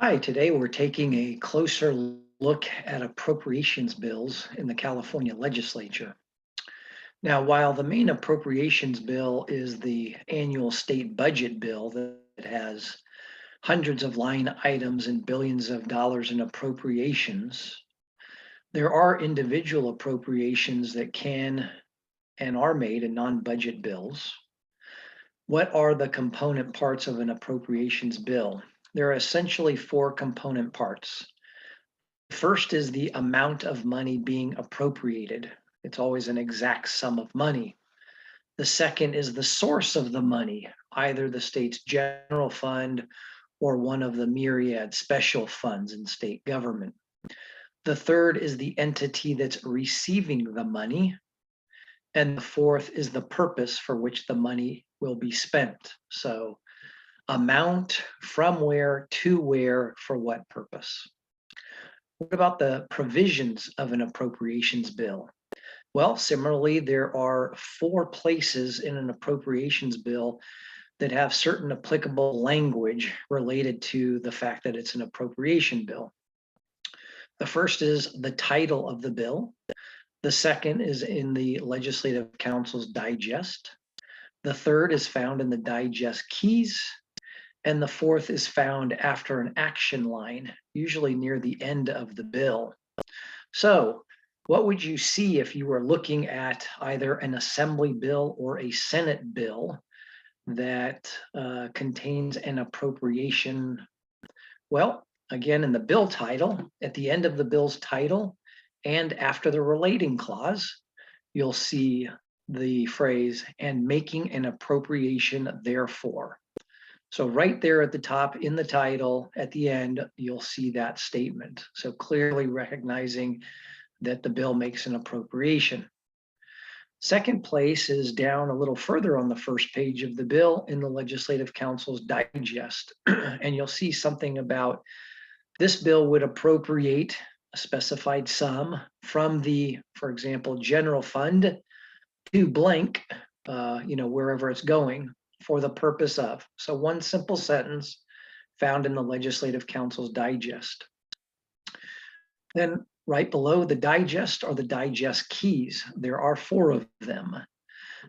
Hi, today we're taking a closer look at appropriations bills in the California Legislature. Now, while the main appropriations bill is the annual state budget bill that has hundreds of line items and billions of dollars in appropriations, there are individual appropriations that can and are made in non-budget bills. What are the component parts of an appropriations bill? There are essentially four component parts. First is the amount of money being appropriated. It's always an exact sum of money. The second is the source of the money, either the state's general fund or one of the myriad special funds in state government. The third is the entity that's receiving the money. And the fourth is the purpose for which the money will be spent. So, amount, from where, to where, for what purpose. What about the provisions of an appropriations bill? Well, similarly, there are four places in an appropriations bill that have certain applicable language related to the fact that it's an appropriation bill. The first is the title of the bill. The second is in the Legislative Council's digest. The third is found in the digest keys. And the fourth is found after an action line, usually near the end of the bill. So, what would you see if you were looking at either an assembly bill or a Senate bill that contains an appropriation? Well, again, in the bill title, at the end of the bill's title, and after the relating clause, you'll see the phrase, and making an appropriation therefore. So right there at the top in the title, at the end, you'll see that statement. So clearly recognizing that the bill makes an appropriation. Second place is down a little further on the first page of the bill in the Legislative Council's digest. And you'll see something about this bill would appropriate a specified sum from the, for example, general fund to blank, wherever it's going, for the purpose of. So one simple sentence found in the Legislative Council's digest. Then right below the digest are the digest keys. There are four of them.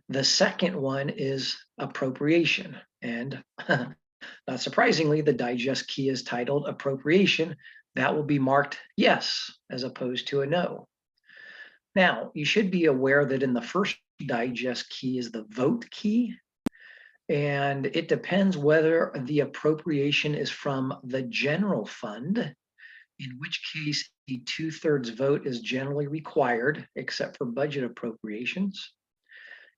The second one is appropriation. And not surprisingly, the digest key is titled appropriation. That will be marked yes, as opposed to a no. Now, you should be aware that in the first digest key is the vote key. And it depends whether the appropriation is from the general fund, in which case a 2/3 vote is generally required, except for budget appropriations.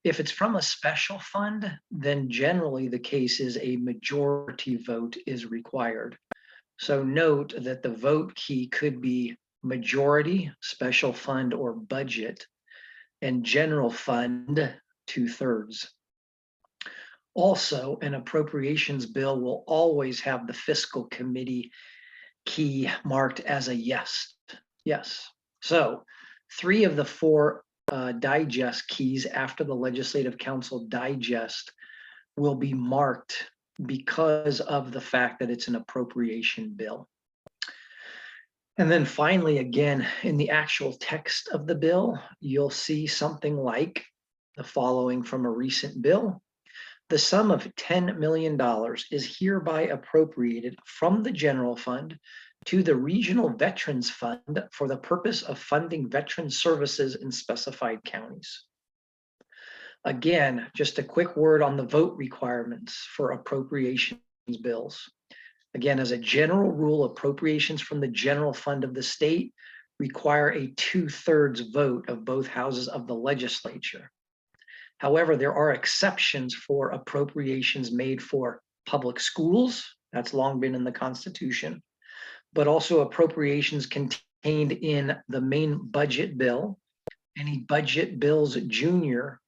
If it's from a special fund, then generally the case is a majority vote is required. So note that the vote key could be majority, special fund, or budget, and general fund, 2/3. Also, an appropriations bill will always have the fiscal committee key marked as a yes. Yes. So, three of the four digest keys after the Legislative Council digest will be marked because of the fact that it's an appropriation bill. And then finally, again, in the actual text of the bill, you'll see something like the following from a recent bill. The sum of $10 million is hereby appropriated from the general fund to the Regional Veterans Fund for the purpose of funding veteran services in specified counties. Again, just a quick word on the vote requirements for appropriations bills. Again, as a general rule, appropriations from the general fund of the state require a 2/3 vote of both houses of the legislature. However, there are exceptions for appropriations made for public schools. That's long been in the Constitution, but also appropriations contained in the main budget bill, any budget bills junior,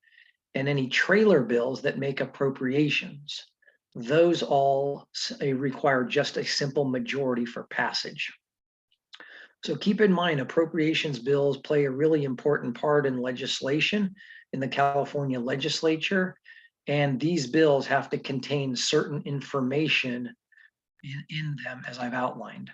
and any trailer bills that make appropriations. Those all require just a simple majority for passage. So keep in mind, appropriations bills play a really important part in legislation in the California Legislature, and these bills have to contain certain information in them as I've outlined.